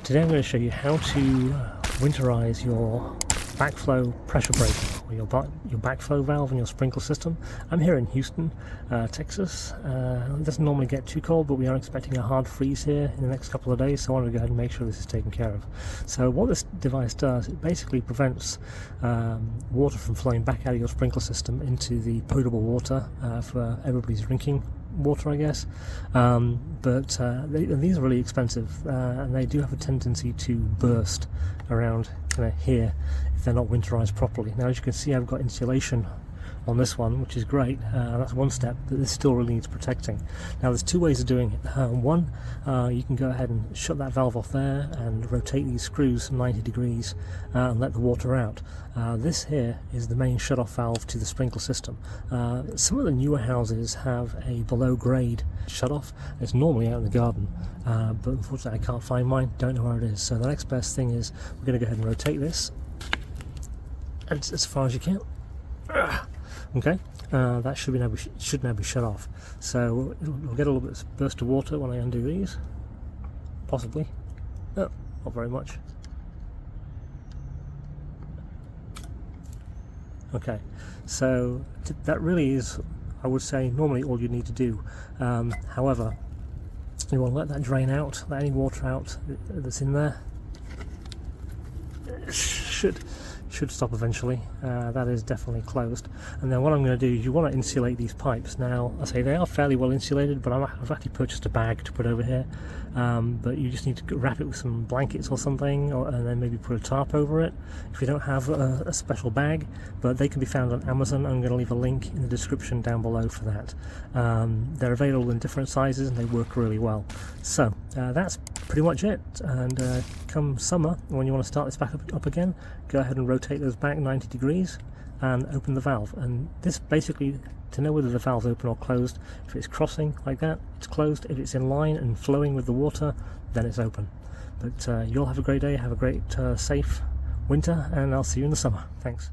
Today I'm going to show you how to winterize your backflow pressure brake, or your backflow valve in your sprinkler system. I'm here in Houston, Texas. It doesn't normally get too cold, but we are expecting a hard freeze here in the next couple of days, so I wanted to go ahead and make sure this is taken care of. So what this device does, it basically prevents water from flowing back out of your sprinkler system into the potable water for everybody's drinking water, I guess. But these are really expensive, and they do have a tendency to burst around kind of here if they're not winterized properly. Now, as you can see, I've got insulation on this one, which is great. That's one step, but this still really needs protecting. Now, there's two ways of doing it. One, you can go ahead and shut that valve off there and rotate these screws 90 degrees and let the water out. This here is the main shut-off valve to the sprinkler system. Some of the newer houses have a below grade shut-off. It's normally out in the garden, but unfortunately I can't find mine, don't know where it is. So the next best thing is we're going to go ahead and rotate this as far as you can. Okay, that should now be shut off. So we'll get a little bit of burst of water when I undo these, possibly. Oh, not very much. Okay, so that really is, I would say, normally all you need to do. However, you want to let that drain out, let any water out that's in there. Should stop eventually. That is definitely closed. And then what I'm going to do is you want to insulate these pipes. Now, I say they are fairly well insulated, but I've actually purchased a bag to put over here. But you just need to wrap it with some blankets or something, and then maybe put a tarp over it if you don't have a special bag. But they can be found on Amazon. I'm going to leave a link in the description down below for that. They're available in different sizes and they work really well. So that's pretty much it. And come summer, when you want to start this back up again, go ahead and rotate those back 90 degrees and open the valve. And this basically, to know whether the valve's open or closed, if it's crossing like that, it's closed. If it's in line and flowing with the water, then it's open. But you'll have a great day, have a great safe winter, and I'll see you in the summer. Thanks.